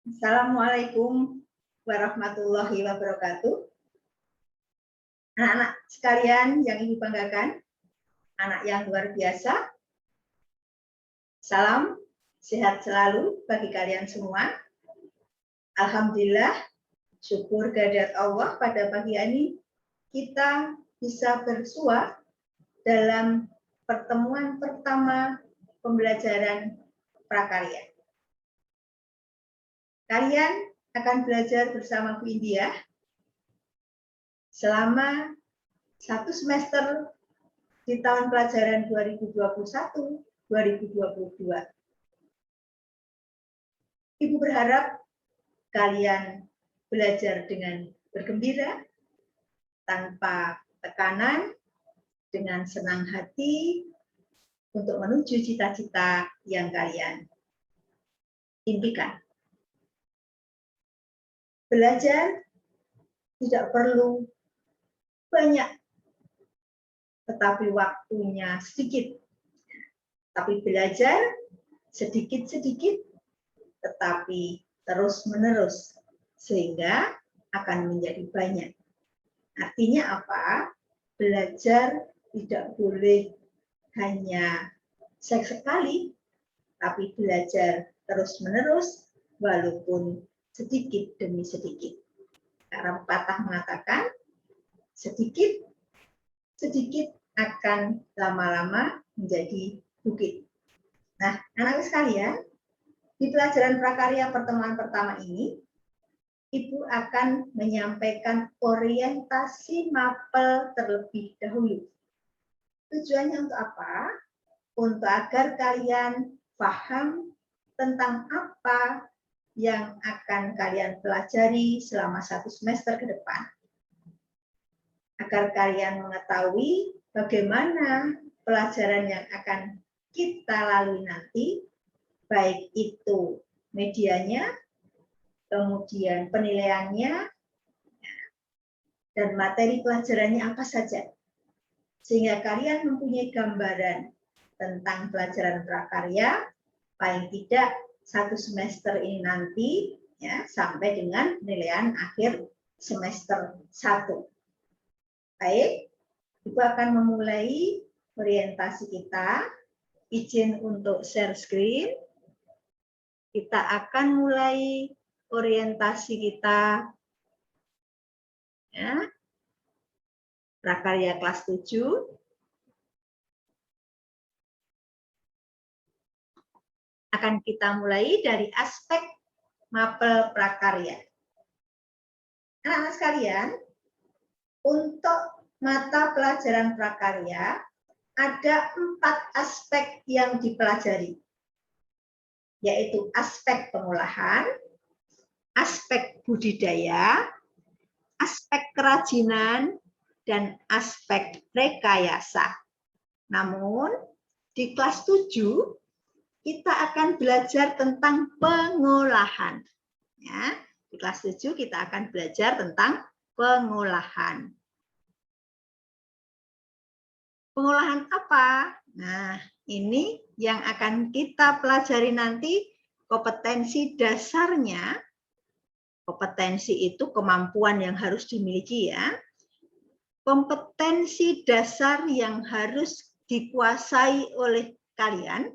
Assalamualaikum warahmatullahi wabarakatuh. Anak-anak sekalian yang Ibu banggakan, anak yang luar biasa. Salam sehat selalu bagi kalian semua. Alhamdulillah, syukur kehadirat Allah pada pagi ini kita bisa bersua dalam pertemuan pertama pembelajaran prakarya. Kalian akan belajar bersama Bu India selama satu semester di tahun pelajaran 2021-2022. Ibu berharap kalian belajar dengan bergembira, tanpa tekanan, dengan senang hati, untuk menuju cita-cita yang kalian impikan. Belajar tidak perlu banyak, tetapi waktunya sedikit. Tapi belajar sedikit-sedikit, tetapi terus-menerus, sehingga akan menjadi banyak. Artinya apa? Belajar tidak boleh hanya sekali, tapi belajar terus-menerus, walaupun sedikit demi sedikit. Karena pepatah mengatakan, sedikit akan lama-lama menjadi bukit. Nah, anak-anak sekalian, di pelajaran prakarya pertemuan pertama ini, Ibu akan menyampaikan orientasi mapel terlebih dahulu. Tujuannya untuk apa? Untuk agar kalian paham tentang apa yang akan kalian pelajari selama satu semester ke depan. Agar kalian mengetahui bagaimana pelajaran yang akan kita lalui nanti, baik itu medianya, kemudian penilaiannya, dan materi pelajarannya apa saja. Sehingga kalian mempunyai gambaran tentang pelajaran prakarya, paling tidak satu semester ini nanti, ya, sampai dengan penilaian akhir semester 1. Baik, Ibu akan memulai orientasi kita. Izin untuk share screen. Kita akan mulai orientasi kita, ya, prakarya kelas 7. Akan kita mulai dari aspek mapel prakarya. Anak-anak sekalian, untuk mata pelajaran prakarya ada 4 aspek yang dipelajari, yaitu aspek pengolahan, aspek budidaya, aspek kerajinan, dan aspek rekayasa. Namun, di kelas 7 kita akan belajar tentang pengolahan. Ya, di kelas 7 kita akan belajar tentang pengolahan. Pengolahan apa? Nah, ini yang akan kita pelajari nanti, kompetensi dasarnya. Kompetensi itu kemampuan yang harus dimiliki, ya. Kompetensi dasar yang harus dikuasai oleh kalian.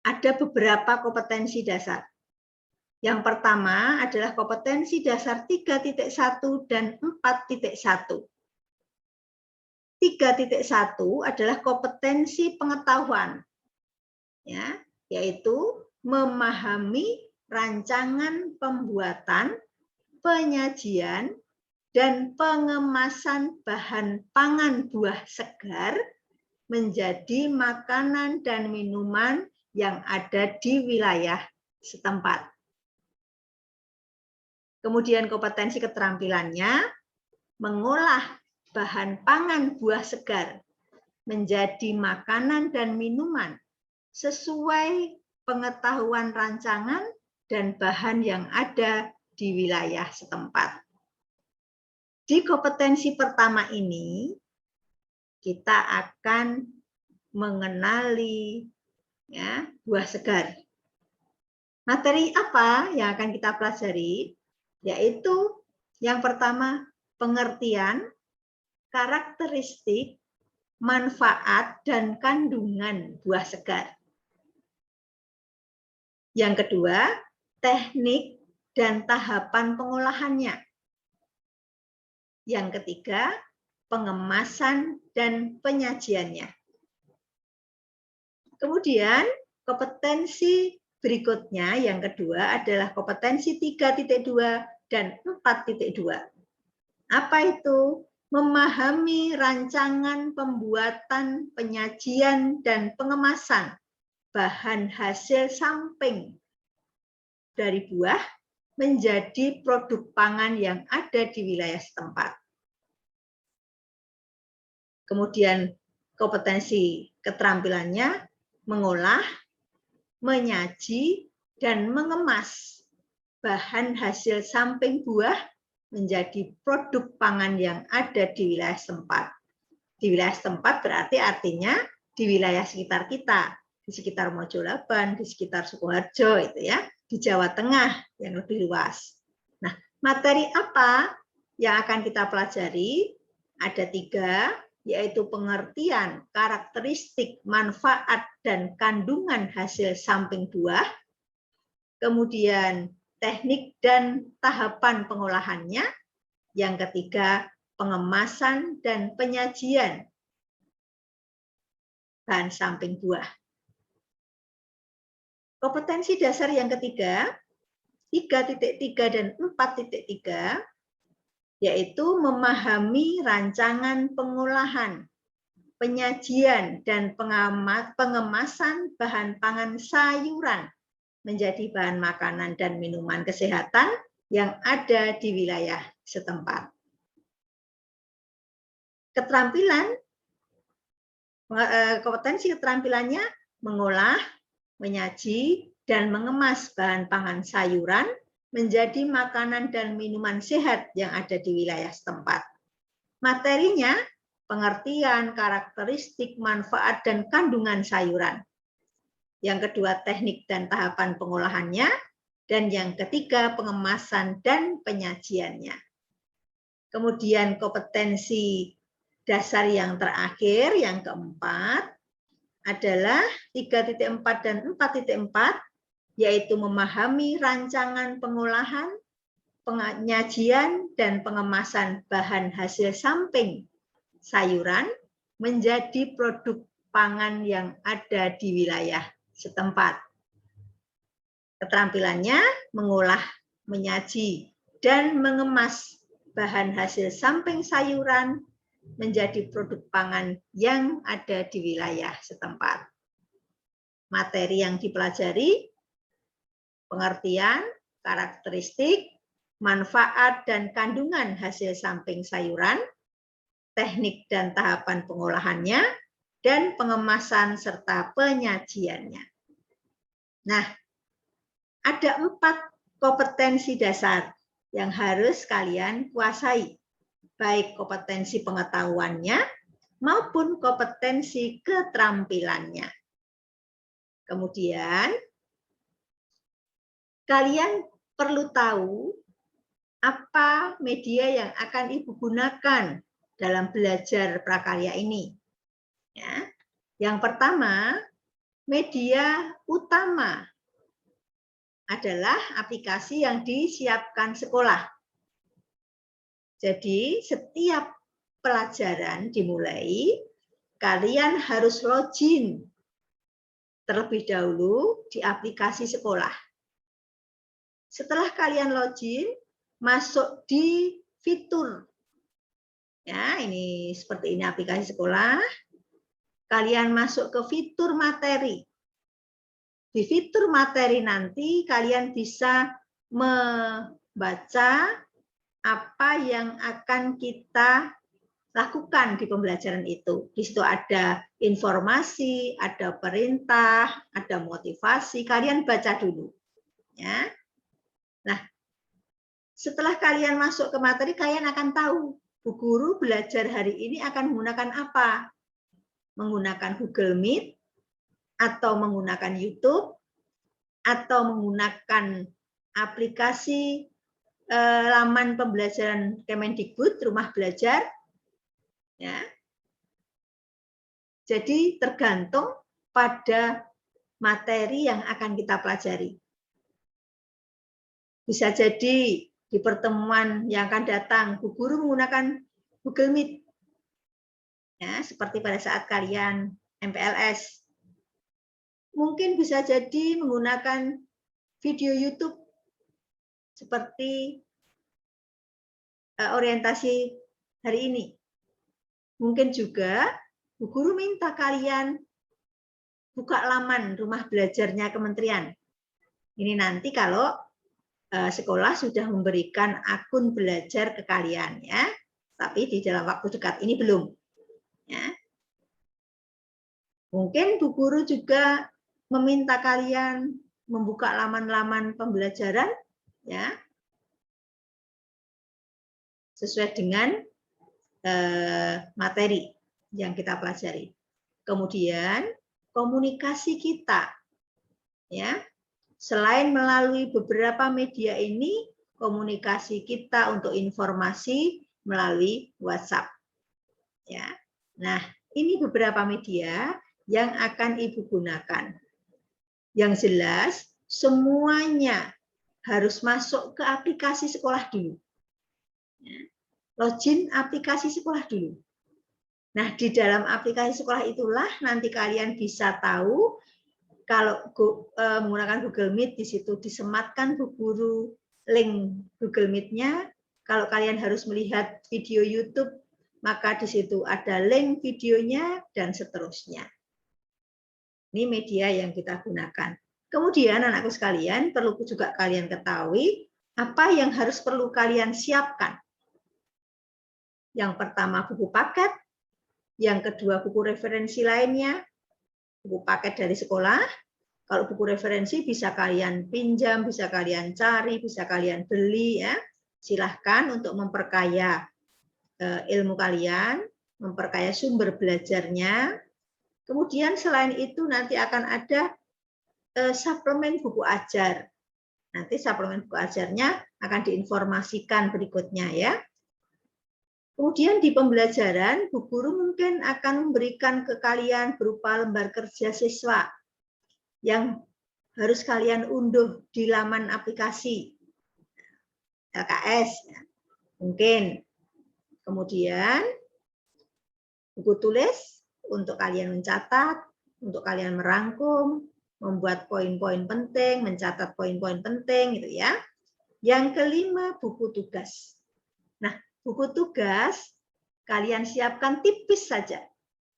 Ada beberapa kompetensi dasar. Yang pertama adalah kompetensi dasar 3.1 dan 4.1. 3.1 adalah kompetensi pengetahuan, ya, yaitu memahami rancangan pembuatan, penyajian, dan pengemasan bahan pangan buah segar menjadi makanan dan minuman yang ada di wilayah setempat. Kemudian kompetensi keterampilannya mengolah bahan pangan buah segar menjadi makanan dan minuman sesuai pengetahuan rancangan dan bahan yang ada di wilayah setempat. Di kompetensi pertama ini, kita akan mengenali, ya, buah segar. Materi apa yang akan kita pelajari? Yaitu yang pertama, pengertian, karakteristik, manfaat, dan kandungan buah segar. Yang kedua, teknik dan tahapan pengolahannya. Yang ketiga, pengemasan dan penyajiannya. Kemudian, kompetensi berikutnya yang kedua adalah kompetensi 3.2 dan 4.2. Apa itu? Memahami rancangan pembuatan, penyajian, dan pengemasan bahan hasil samping dari buah menjadi produk pangan yang ada di wilayah setempat. Kemudian kompetensi keterampilannya mengolah, menyaji, dan mengemas bahan hasil samping buah menjadi produk pangan yang ada di wilayah setempat. Di wilayah setempat berarti artinya di wilayah sekitar kita, di sekitar Mojolaban, di sekitar Sukoharjo, itu ya, di Jawa Tengah yang lebih luas. Nah, materi apa yang akan kita pelajari? Ada 3, yaitu pengertian, karakteristik, manfaat, dan kandungan hasil samping buah. Kemudian teknik dan tahapan pengolahannya. Yang ketiga, pengemasan dan penyajian bahan samping buah. Kompetensi dasar yang ketiga, 3.3 dan 4.3, yaitu memahami rancangan pengolahan, penyajian, dan pengemasan bahan pangan sayuran menjadi bahan makanan dan minuman kesehatan yang ada di wilayah setempat. Keterampilan, kompetensi keterampilannya mengolah, menyaji, dan mengemas bahan pangan sayuran menjadi makanan dan minuman sehat yang ada di wilayah setempat. Materinya, pengertian, karakteristik, manfaat, dan kandungan sayuran. Yang kedua, teknik dan tahapan pengolahannya. Dan yang ketiga, pengemasan dan penyajiannya. Kemudian kompetensi dasar yang terakhir, yang keempat, adalah 3.4 dan 4.4, yaitu memahami rancangan pengolahan, penyajian, dan pengemasan bahan hasil samping sayuran menjadi produk pangan yang ada di wilayah setempat. Keterampilannya mengolah, menyaji, dan mengemas bahan hasil samping sayuran menjadi produk pangan yang ada di wilayah setempat. Materi yang dipelajari, pengertian, karakteristik, manfaat, dan kandungan hasil samping sayuran, teknik dan tahapan pengolahannya, dan pengemasan serta penyajiannya. Nah, ada 4 kompetensi dasar yang harus kalian kuasai, baik kompetensi pengetahuannya maupun kompetensi keterampilannya. Kemudian, kalian perlu tahu apa media yang akan Ibu gunakan dalam belajar prakarya ini. Ya. Yang pertama, media utama adalah aplikasi yang disiapkan sekolah. Jadi, setiap pelajaran dimulai, kalian harus login terlebih dahulu di aplikasi sekolah. Setelah kalian login, masuk di fitur. Ya, ini seperti ini aplikasi sekolah. Kalian masuk ke fitur materi. Di fitur materi nanti kalian bisa membaca apa yang akan kita lakukan di pembelajaran itu. Di situ ada informasi, ada perintah, ada motivasi. Kalian baca dulu. Ya. Nah, setelah kalian masuk ke materi, kalian akan tahu Bu Guru belajar hari ini akan menggunakan apa? Menggunakan Google Meet, atau menggunakan YouTube, atau menggunakan aplikasi laman pembelajaran Kemendikbud, Rumah Belajar. Ya. Jadi tergantung pada materi yang akan kita pelajari. Bisa jadi di pertemuan yang akan datang, Bu Guru menggunakan Google Meet. Ya, seperti pada saat kalian MPLS. Mungkin bisa jadi menggunakan video YouTube seperti orientasi hari ini. Mungkin juga Bu Guru minta kalian buka laman rumah belajarnya kementerian. Ini nanti kalau sekolah sudah memberikan akun belajar ke kalian, ya. Tapi di dalam waktu dekat ini belum. Ya. Mungkin Bu Guru juga meminta kalian membuka laman-laman pembelajaran, ya, sesuai dengan materi yang kita pelajari. Kemudian komunikasi kita, ya, selain melalui beberapa media ini, komunikasi kita untuk informasi melalui WhatsApp. Ya, nah ini beberapa media yang akan Ibu gunakan. Yang jelas semuanya harus masuk ke aplikasi sekolah dulu. Ya. Login aplikasi sekolah dulu. Nah, di dalam aplikasi sekolah itulah nanti kalian bisa tahu kalau menggunakan Google Meet, di situ disematkan Bu Guru link Google Meet-nya. Kalau kalian harus melihat video YouTube, maka di situ ada link videonya dan seterusnya. Ini media yang kita gunakan. Kemudian anakku sekalian, perlu juga kalian ketahui apa yang harus perlu kalian siapkan. Yang pertama buku paket, yang kedua buku referensi lainnya, buku paket dari sekolah. Kalau buku referensi bisa kalian pinjam, bisa kalian cari, bisa kalian beli, ya. Silahkan untuk memperkaya ilmu kalian, memperkaya sumber belajarnya. Kemudian selain itu nanti akan ada suplemen buku ajar. Nanti suplemen buku ajarnya akan diinformasikan berikutnya, ya. Kemudian di pembelajaran, Bu Guru mungkin akan memberikan ke kalian berupa lembar kerja siswa yang harus kalian unduh di laman aplikasi LKS. Mungkin. Kemudian buku tulis untuk kalian mencatat, untuk kalian merangkum, membuat poin-poin penting, mencatat poin-poin penting, gitu ya. Yang kelima, buku tugas. Nah, buku tugas kalian siapkan tipis saja.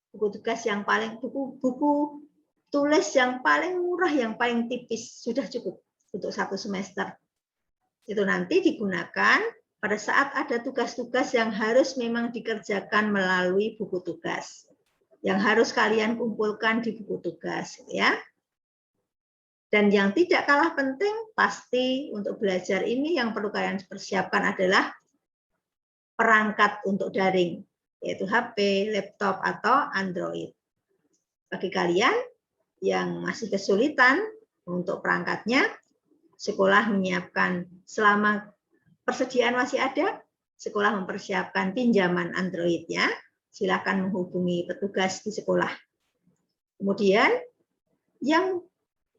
Buku tugas yang paling buku tulis yang paling murah, yang paling tipis sudah cukup untuk 1 semester. Itu nanti digunakan pada saat ada tugas-tugas yang harus memang dikerjakan melalui buku tugas. Yang harus kalian kumpulkan di buku tugas, ya. Dan yang tidak kalah penting pasti untuk belajar ini yang perlu kalian persiapkan adalah perangkat untuk daring, yaitu HP, laptop, atau Android. Bagi kalian yang masih kesulitan untuk perangkatnya, sekolah menyiapkan selama persediaan masih ada, sekolah mempersiapkan pinjaman Android, ya. Silakan menghubungi petugas di sekolah. Kemudian yang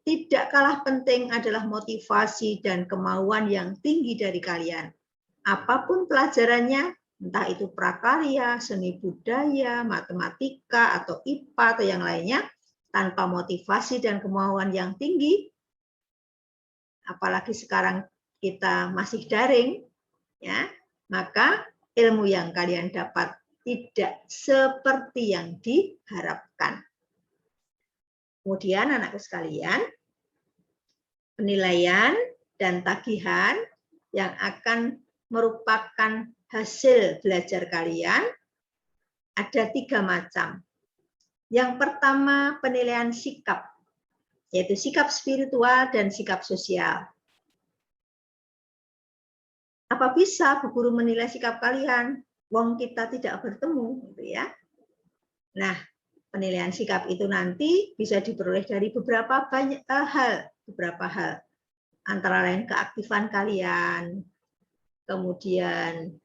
tidak kalah penting adalah motivasi dan kemauan yang tinggi dari kalian. Apapun pelajarannya, entah itu prakarya, seni budaya, matematika, atau IPA, atau yang lainnya, tanpa motivasi dan kemauan yang tinggi, apalagi sekarang kita masih daring, ya, maka ilmu yang kalian dapat tidak seperti yang diharapkan. Kemudian anakku sekalian, penilaian dan tagihan yang akan merupakan hasil belajar kalian ada 3 macam. Yang pertama penilaian sikap, yaitu sikap spiritual dan sikap sosial. Apa bisa Bu Guru menilai sikap kalian? Wong kita tidak bertemu, gitu ya. Nah, penilaian sikap itu nanti bisa diperoleh dari beberapa banyak hal. beberapa hal, antara lain keaktifan kalian, kemudian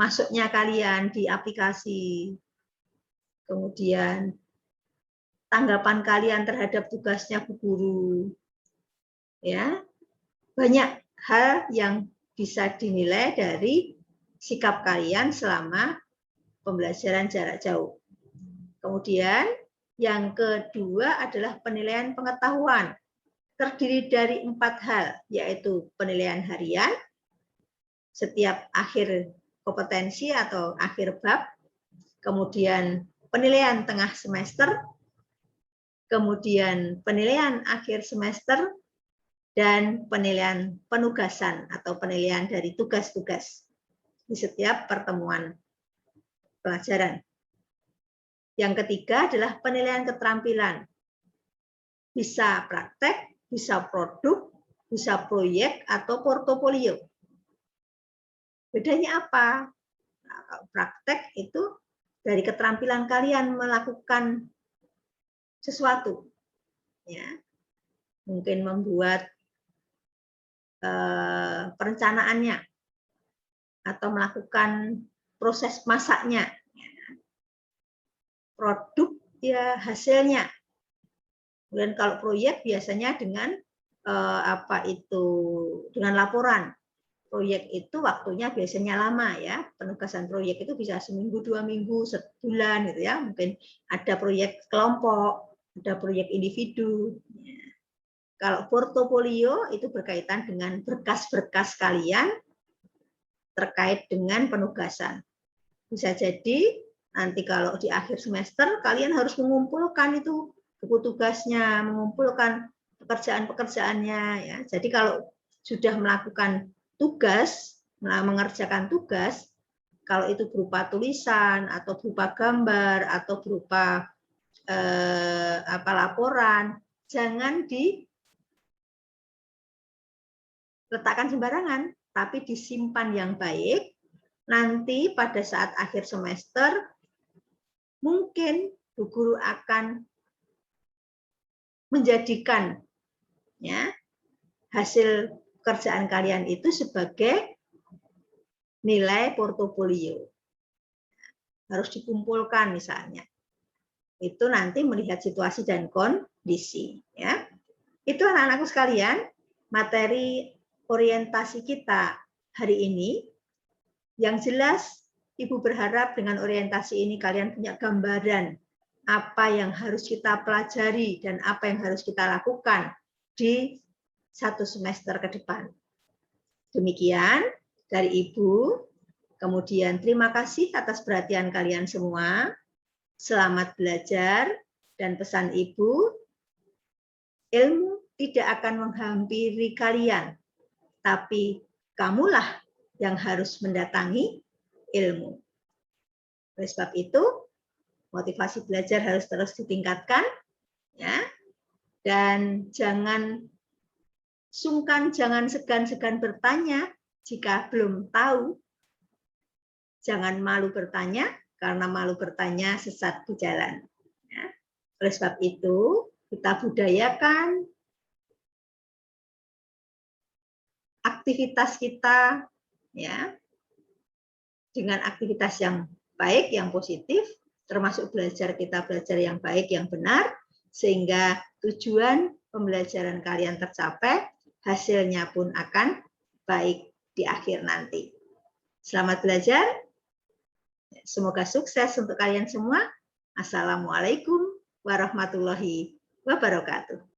masuknya kalian di aplikasi, kemudian tanggapan kalian terhadap tugasnya Bu Guru, ya, banyak hal yang bisa dinilai dari sikap kalian selama pembelajaran jarak jauh. Kemudian yang kedua adalah penilaian pengetahuan. Terdiri dari 4 hal, yaitu penilaian harian, setiap akhir kompetensi atau akhir bab, kemudian penilaian tengah semester, kemudian penilaian akhir semester, dan penilaian penugasan atau penilaian dari tugas-tugas di setiap pertemuan pelajaran. Yang ketiga adalah penilaian keterampilan. Bisa praktek, bisa produk, bisa proyek, atau portofolio. Bedanya apa? Nah, kalau praktek itu dari keterampilan kalian melakukan sesuatu. Ya. Mungkin membuat perencanaannya, atau melakukan proses masaknya. Produk ya hasilnya. Kemudian kalau proyek biasanya dengan dengan laporan. Proyek itu waktunya biasanya lama ya. Penugasan proyek itu bisa seminggu, 2 minggu, sebulan gitu ya. Mungkin ada proyek kelompok, ada proyek individu. Kalau portofolio itu berkaitan dengan berkas-berkas kalian terkait dengan penugasan. Bisa jadi nanti kalau di akhir semester kalian harus mengumpulkan itu buku tugasnya, mengumpulkan pekerjaan-pekerjaannya ya. Jadi kalau sudah melakukan tugas, mengerjakan tugas, kalau itu berupa tulisan atau berupa gambar atau berupa laporan, jangan diletakkan sembarangan, tapi disimpan yang baik. Nanti pada saat akhir semester mungkin Bu Guru akan menjadikan ya hasil pekerjaan kalian itu sebagai nilai portofolio. Harus dikumpulkan misalnya. Itu nanti melihat situasi dan kondisi ya. Itu anak-anakku sekalian, materi orientasi kita hari ini. Yang jelas Ibu berharap dengan orientasi ini kalian punya gambaran apa yang harus kita pelajari dan apa yang harus kita lakukan di 1 semester ke depan. Demikian dari Ibu. Kemudian terima kasih atas perhatian kalian semua. Selamat belajar dan pesan Ibu, ilmu tidak akan menghampiri kalian, tapi kamulah yang harus mendatangi ilmu. Oleh sebab itu, motivasi belajar harus terus ditingkatkan, ya. Dan jangan sungkan, jangan segan-segan bertanya jika belum tahu. Jangan malu bertanya, karena malu bertanya sesat di jalan. Ya. Oleh sebab itu, kita budayakan aktivitas kita, ya, dengan aktivitas yang baik, yang positif, termasuk belajar kita belajar yang baik, yang benar, sehingga tujuan pembelajaran kalian tercapai, hasilnya pun akan baik di akhir nanti. Selamat belajar, semoga sukses untuk kalian semua. Assalamualaikum warahmatullahi wabarakatuh.